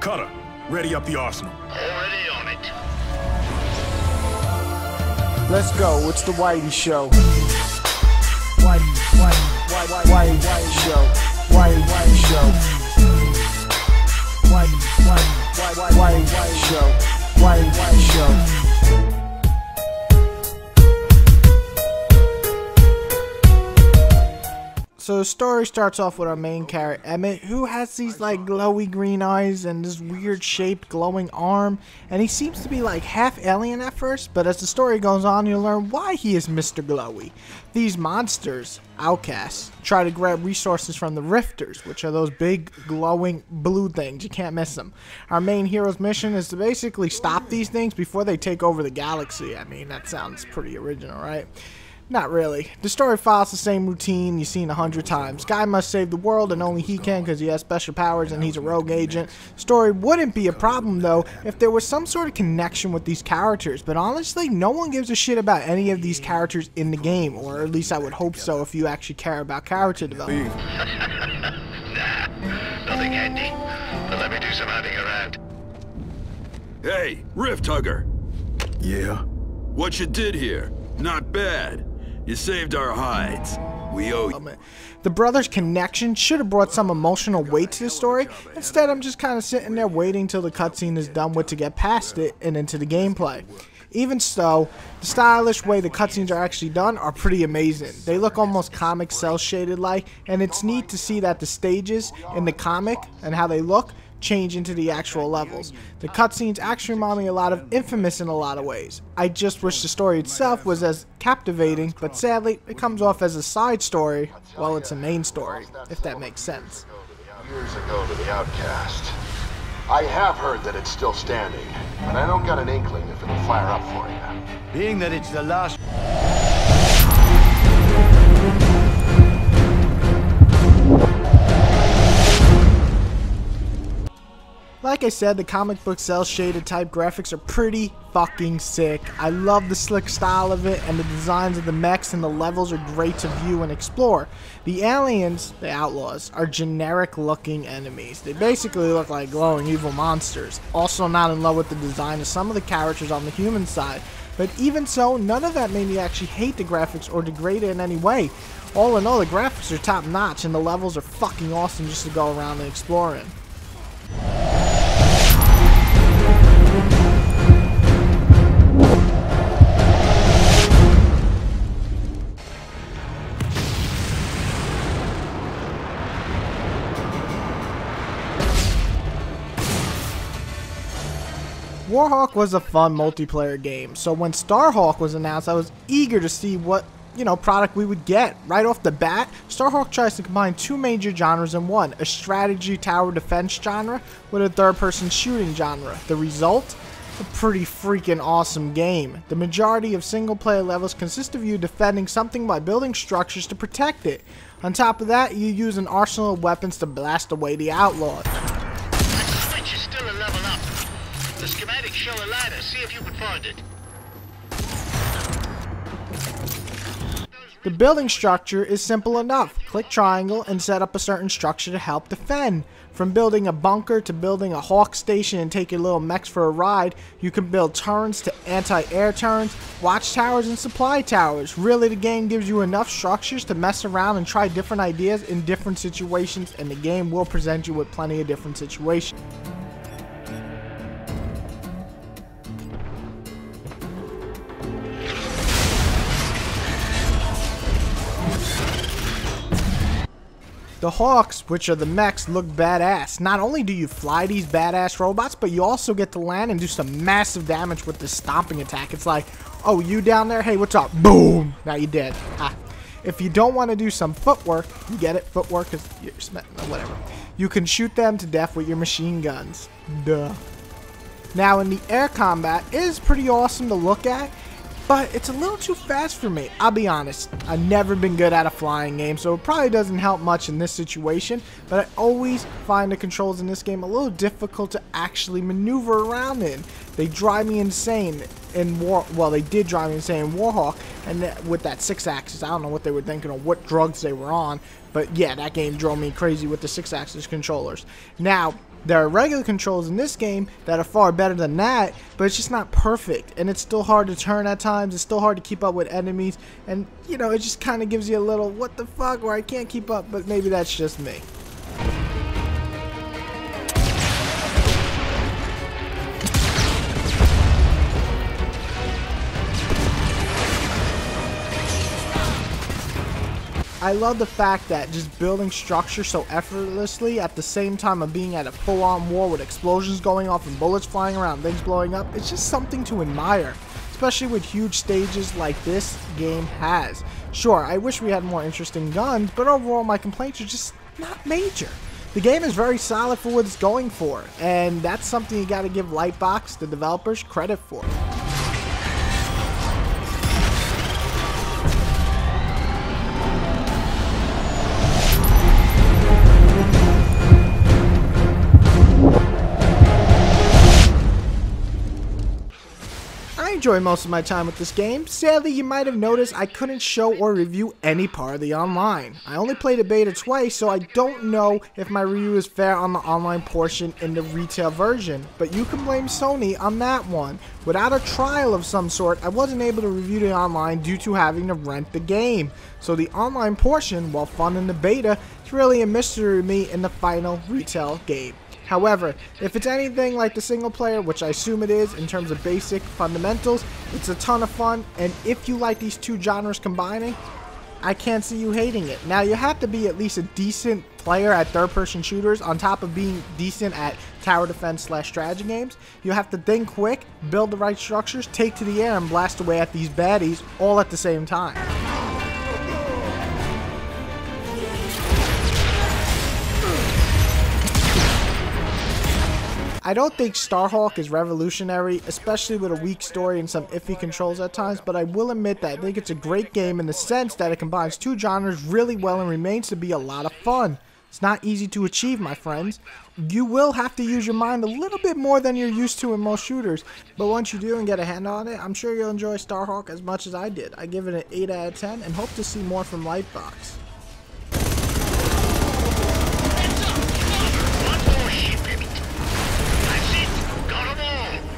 Cutter, ready up the arsenal. Already on it. Let's go. It's the Whitey Show. Whitey Show. Whitey Show. Whitey Show. Whitey Show. So the story starts off with our main character, Emmett, who has these like glowy green eyes and this weird shaped glowing arm, and he seems to be like half alien at first, but as the story goes on you learn why he is Mr. Glowy. These monsters, outcasts, try to grab resources from the Rifters, which are those big glowing blue things. You can't miss them. Our main hero's mission is to basically stop these things before they take over the galaxy. I mean, that sounds pretty original, right? Not really. The story follows the same routine you've seen 100 times. Guy must save the world and only he can because he has special powers and he's a rogue agent. Story wouldn't be a problem though if there was some sort of connection with these characters, but honestly no one gives a shit about any of these characters in the game, or at least I would hope so if you actually care about character development. Nah, nothing handy. But let me do some hunting around. Hey, Rift Hugger. Yeah? What you did here? Not bad. You saved our hides. We owe you. The brothers' connection should have brought some emotional weight to the story. Instead, I'm just kind of sitting there waiting till the cutscene is done with to get past it and into the gameplay. Even so, the stylish way the cutscenes are actually done are pretty amazing. They look almost comic cel shaded like, and it's neat to see that the stages in the comic and how they look change into the actual levels. The cutscenes actually remind me a lot of Infamous in a lot of ways. I just wish the story itself was as captivating, but sadly it comes off as a side story while it's a main story, if that makes sense. Years ago to the Outcast. I have heard that it's still standing, but I don't got an inkling if it'll fire up for you. Being that it's the last... Like I said, the comic book cel shaded type graphics are pretty fucking sick. I love the slick style of it, and the designs of the mechs and the levels are great to view and explore. The aliens, the outlaws, are generic looking enemies. They basically look like glowing evil monsters. Also not in love with the design of some of the characters on the human side. But even so, none of that made me actually hate the graphics or degrade it in any way. All in all, the graphics are top notch and the levels are fucking awesome just to go around and explore in. Warhawk was a fun multiplayer game, so when Starhawk was announced, I was eager to see what, product we would get. Right off the bat, Starhawk tries to combine two major genres in one, a strategy tower defense genre with a third-person shooting genre. The result? A pretty freaking awesome game. The majority of single-player levels consist of you defending something by building structures to protect it. On top of that, you use an arsenal of weapons to blast away the outlaws. The switch is still a level up. The schematics show a ladder. See if you can find it. The building structure is simple enough. Click triangle and set up a certain structure to help defend. From building a bunker to building a Hawk station and taking little mechs for a ride, you can build turrets to anti-air turrets, watchtowers, and supply towers. Really, the game gives you enough structures to mess around and try different ideas in different situations, and the game will present you with plenty of different situations. The Hawks, which are the mechs, look badass. Not only do you fly these badass robots, but you also get to land and do some massive damage with this stomping attack. It's like, oh, you down there? Hey, what's up? Boom! Now you're dead. Ah. If you don't want to do some footwork, you get it? Footwork is whatever. You can shoot them to death with your machine guns. Duh. Now, in the air combat, it is pretty awesome to look at, but it's a little too fast for me. I'll be honest, I've never been good at a flying game, so it probably doesn't help much in this situation, but I always find the controls in this game a little difficult to actually maneuver around in. They drive me insane in they did drive me insane in Warhawk, and with that 6-axis, I don't know what they were thinking or what drugs they were on, but yeah, that game drove me crazy with the 6-axis controllers. Now, There are regular controls in this game that are far better than that, but it's just not perfect, and it's still hard to turn at times. It's still hard to keep up with enemies, and you know, it just kind of gives you a little what the fuck, or I can't keep up, but maybe that's just me. I love the fact that just building structure so effortlessly at the same time of being at a full-on war with explosions going off and bullets flying around, things blowing up, it's just something to admire, especially with huge stages like this game has. Sure, I wish we had more interesting guns, but overall my complaints are just not major. The game is very solid for what it's going for, and that's something you gotta give Lightbox, the developers, credit for. I enjoy most of my time with this game. Sadly, you might have noticed I couldn't show or review any part of the online. I only played the beta twice, so I don't know if my review is fair on the online portion in the retail version, but you can blame Sony on that one. Without a trial of some sort, I wasn't able to review the online due to having to rent the game. So the online portion, while fun in the beta, is really a mystery to me in the final retail game. However, if it's anything like the single player, which I assume it is in terms of basic fundamentals, it's a ton of fun, and if you like these two genres combining, I can't see you hating it. Now, you have to be at least a decent player at third-person shooters on top of being decent at tower defense / strategy games. You have to think quick, build the right structures, take to the air, and blast away at these baddies all at the same time. I don't think Starhawk is revolutionary, especially with a weak story and some iffy controls at times, but I will admit that I think it's a great game in the sense that it combines two genres really well and remains to be a lot of fun. It's not easy to achieve, my friends. You will have to use your mind a little bit more than you're used to in most shooters, but once you do and get a handle on it, I'm sure you'll enjoy Starhawk as much as I did. I give it an 8 out of 10 and hope to see more from Lightbox.